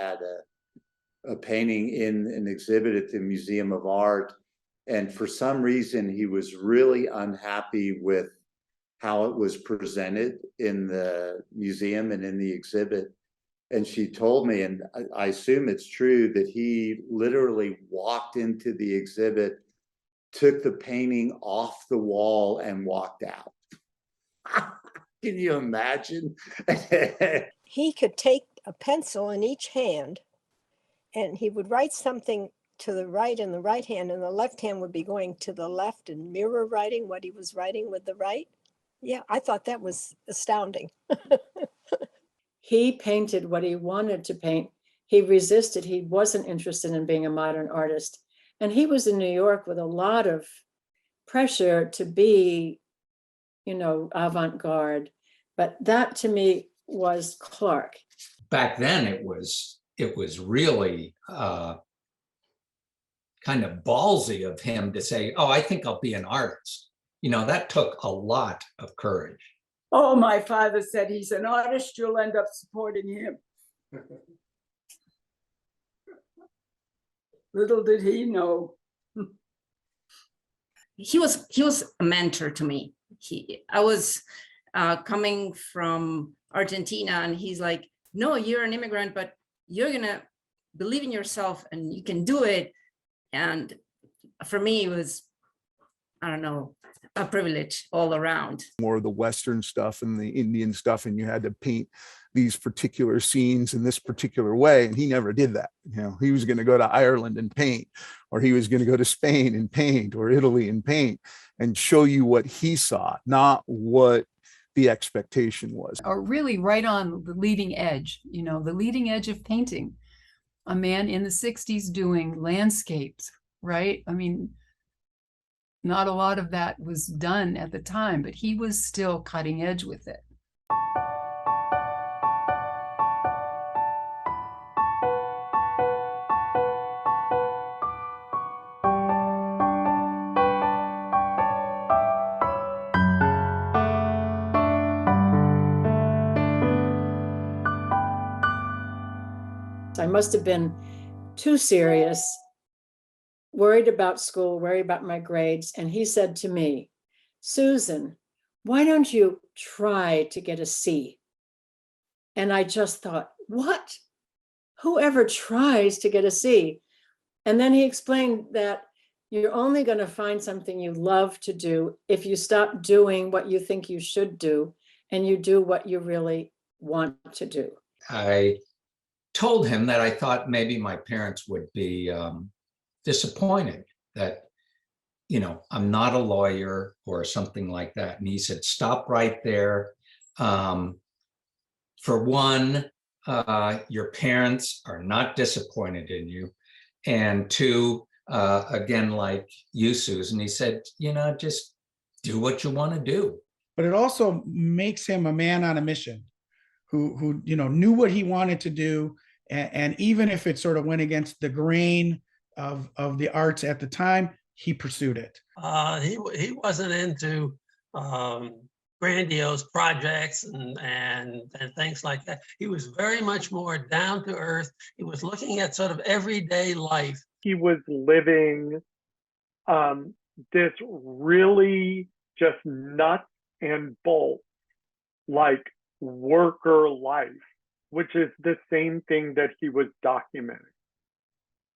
had a painting in an exhibit at the Museum of Art. And for some reason, he was really unhappy with how it was presented in the museum and in the exhibit. And she told me, and I assume it's true, that he literally walked into the exhibit, took the painting off the wall, and walked out. Can you imagine? He could take a pencil in each hand and he would write something to the right in the right hand, and the left hand would be going to the left and mirror writing what he was writing with the right. Yeah, I thought that was astounding. He painted what he wanted to paint. He resisted. He wasn't interested in being a modern artist. And he was in New York with a lot of pressure to be, avant-garde. But that to me was Clark. Back then it was really kind of ballsy of him to say, oh, I think I'll be an artist. That took a lot of courage. Oh, my father said, he's an artist, you'll end up supporting him. Little did he know. He was a mentor to me. I was coming from Argentina, and he's like, no, you're an immigrant, but you're gonna believe in yourself and you can do it. And for me, it was, I don't know, a privilege all around. More of the Western stuff and the Indian stuff, and you had to paint these particular scenes in this particular way, and he never did that. He was going to go to Ireland and paint, or he was going to go to Spain and paint, or Italy and paint, and show you what he saw, not what the expectation was. Or really right on the leading edge, the leading edge of painting. A man in the 60s doing landscapes, right? I mean, not a lot of that was done at the time, but he was still cutting edge with it. I must have been too serious, worried about school, worried about my grades. And he said to me, Susan, why don't you try to get a C? And I just thought, what? Whoever tries to get a C? And then he explained that you're only going to find something you love to do if you stop doing what you think you should do and you do what you really want to do. I told him that I thought maybe my parents would be disappointed that, I'm not a lawyer or something like that. And he said, stop right there. For one, your parents are not disappointed in you. And two, again, like you, Susan, he said, just do what you want to do. But it also makes him a man on a mission who knew what he wanted to do. And even if it sort of went against the grain of the arts at the time, he pursued it. He wasn't into grandiose projects and things like that. He was very much more down to earth. He was looking at sort of everyday life. He was living this really just nuts and bolts, like worker life, which is the same thing that he was documenting.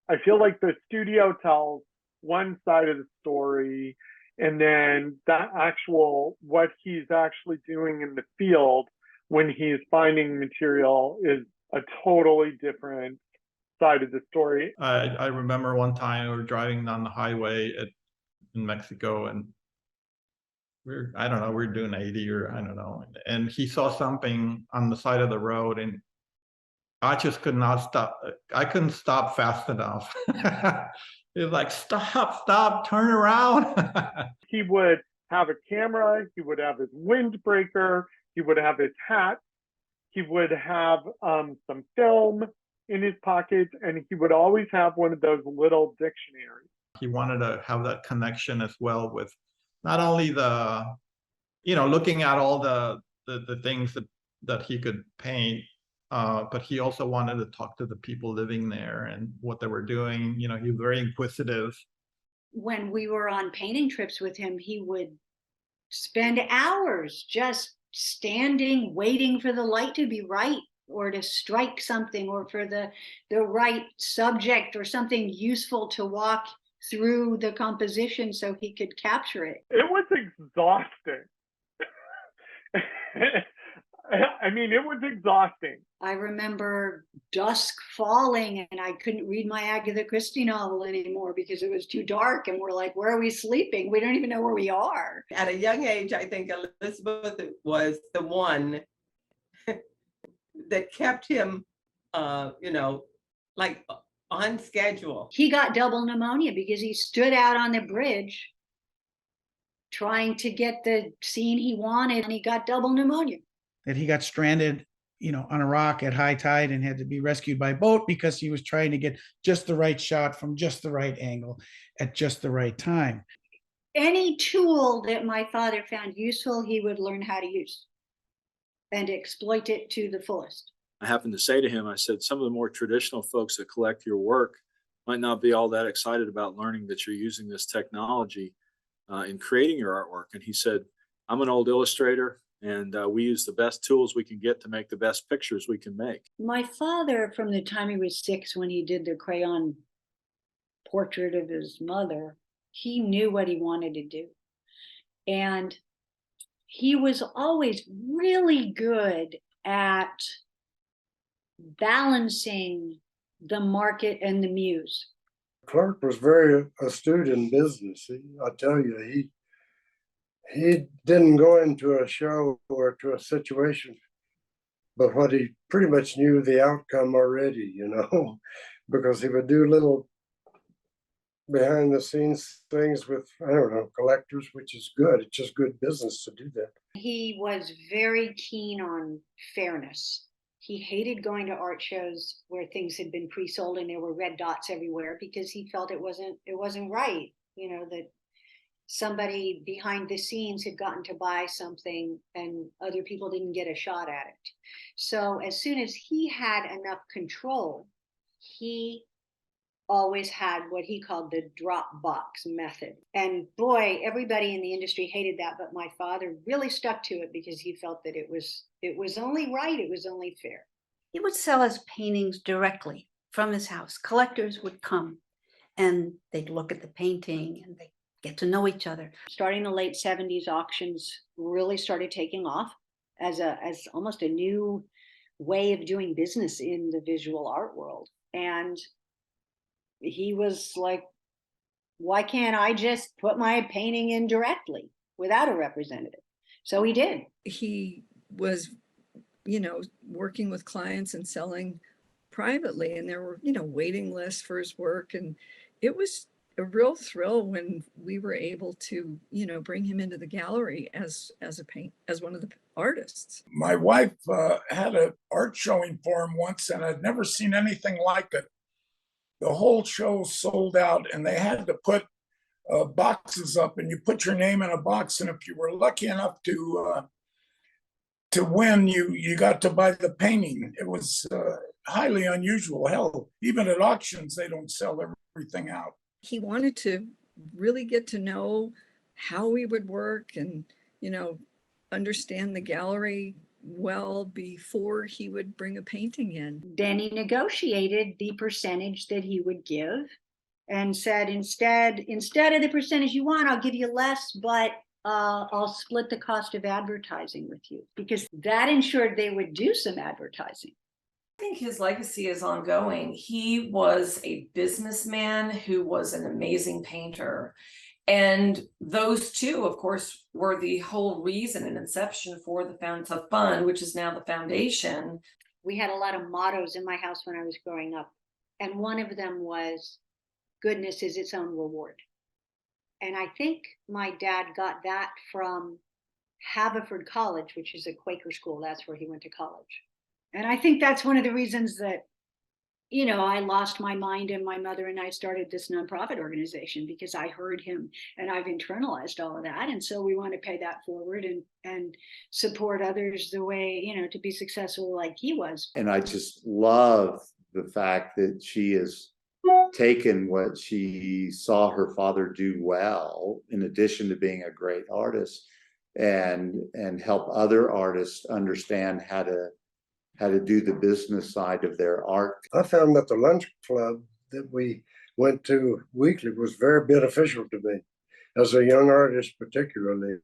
I feel like the studio tells one side of the story, and then what he's actually doing in the field when he's finding material is a totally different side of the story. I remember one time we were driving down the highway in Mexico, and we're doing 80 or I don't know. And he saw something on the side of the road, and I just could not stop. I couldn't stop fast enough. He was like, stop, turn around. He would have a camera, he would have his windbreaker, he would have his hat, he would have some film in his pocket, and he would always have one of those little dictionaries. He wanted to have that connection as well with not only the, looking at all the things that he could paint, but he also wanted to talk to the people living there and what they were doing. You know, he was very inquisitive. When we were on painting trips with him, he would spend hours just standing, waiting for the light to be right, or to strike something, or for the right subject, or something useful to walk through the composition so he could capture it. It was exhausting. I mean, it was exhausting. I remember dusk falling and I couldn't read my Agatha Christie novel anymore because it was too dark, and we're like, where are we sleeping? We don't even know where we are. At a young age, I think Elizabeth was the one that kept him, like on schedule. He got double pneumonia because he stood out on the bridge trying to get the scene he wanted, and he got double pneumonia. That he got stranded, on a rock at high tide and had to be rescued by boat because he was trying to get just the right shot from just the right angle at just the right time. Any tool that my father found useful, he would learn how to use and exploit it to the fullest. I happened to say to him, I said, some of the more traditional folks that collect your work might not be all that excited about learning that you're using this technology in creating your artwork. And he said, I'm an old illustrator, and we use the best tools we can get to make the best pictures we can make. My father, from the time he was 6, when he did the crayon portrait of his mother, he knew what he wanted to do. And he was always really good at balancing the market and the muse. Clark was very astute in business. I tell you, he didn't go into a show or to a situation, but what he pretty much knew the outcome already, because he would do little behind the scenes things with, collectors, which is good. It's just good business to do that. He was very keen on fairness. He hated going to art shows where things had been pre-sold and there were red dots everywhere, because he felt it wasn't right, that somebody behind the scenes had gotten to buy something and other people didn't get a shot at it. So as soon as he had enough control, he always had what he called the drop box method. And boy, everybody in the industry hated that, but my father really stuck to it because he felt that it was only right, it was only fair. He would sell his paintings directly from his house. Collectors would come and they'd look at the painting and they get to know each other. Starting the late 70s, auctions really started taking off as almost a new way of doing business in the visual art world. And he was like, why can't I just put my painting in directly without a representative? So he did. He was, working with clients and selling privately, and there were, waiting lists for his work. And it was a real thrill when we were able to, bring him into the gallery as one of the artists. My wife had an art showing for him once, and I'd never seen anything like it. The whole show sold out, and they had to put boxes up, and you put your name in a box, and if you were lucky enough to win, you got to buy the painting. It was highly unusual. Hell, even at auctions, they don't sell everything out. He wanted to really get to know how we would work and, understand the gallery well before he would bring a painting in. Then he negotiated the percentage that he would give and said, instead of the percentage you want, I'll give you less, but I'll split the cost of advertising with you, because that ensured they would do some advertising. I think his legacy is ongoing. He was a businessman who was an amazing painter. And those two, of course, were the whole reason and inception for the Fountains of Fun, which is now the foundation. We had a lot of mottos in my house when I was growing up. And one of them was, goodness is its own reward. And I think my dad got that from Haverford College, which is a Quaker school. That's where he went to college. And I think that's one of the reasons that you know, I lost my mind, and my mother and I started this nonprofit organization because I heard him, and I've internalized all of that. And so we want to pay that forward and support others the way, you know, to be successful like he was. And I just love the fact that she has taken what she saw her father do well, in addition to being a great artist, and help other artists understand how to do the business side of their art. I found that the lunch club that we went to weekly was very beneficial to me as a young artist, particularly.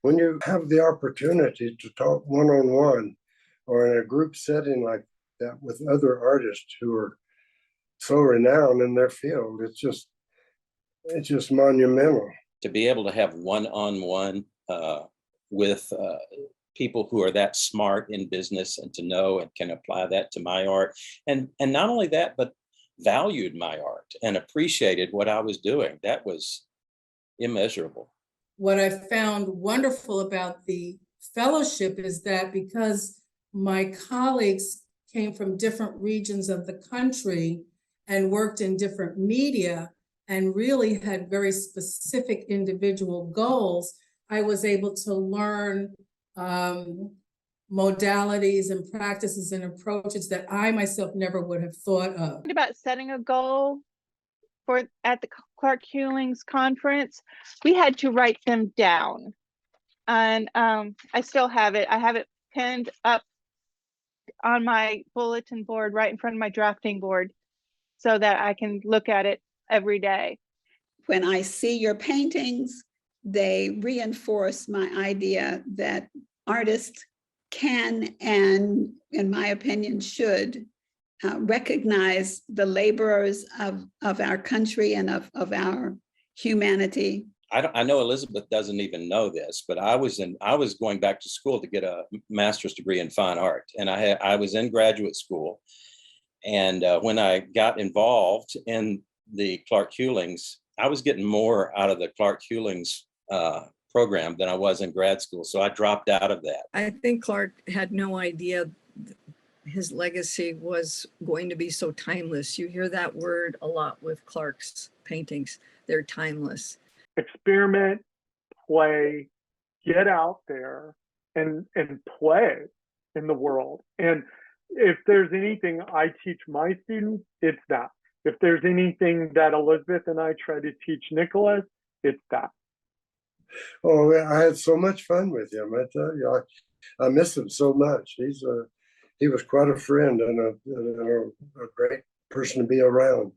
When you have the opportunity to talk one-on-one or in a group setting like that with other artists who are so renowned in their field, it's just monumental. To be able to have one-on-one with people who are that smart in business, and to know and can apply that to my art, and not only that, but valued my art and appreciated what I was doing. That was immeasurable. What I found wonderful about the fellowship is that because my colleagues came from different regions of the country and worked in different media and really had very specific individual goals, I was able to learn modalities and practices and approaches that I myself never would have thought of. About setting a goal at the Clark Hewlings conference, we had to write them down, and I still have it. I have it pinned up on my bulletin board right in front of my drafting board so that I can look at it every day. When I see your paintings, they reinforce my idea that artists can, and in my opinion should, recognize the laborers of our country and of our humanity. I know Elizabeth doesn't even know this, but I was going back to school to get a master's degree in fine art, and I was in graduate school. And when I got involved in the Clark Hewlings, I was getting more out of the Clark Hewlings program than I was in grad school. So I dropped out of that. I think Clark had no idea his legacy was going to be so timeless. You hear that word a lot with Clark's paintings. They're timeless. Experiment, play, get out there and play in the world. And if there's anything I teach my students, it's that. If there's anything that Elizabeth and I try to teach Nicholas, it's that. Oh, I had so much fun with him. I tell you, I miss him so much. He was quite a friend and a great person to be around.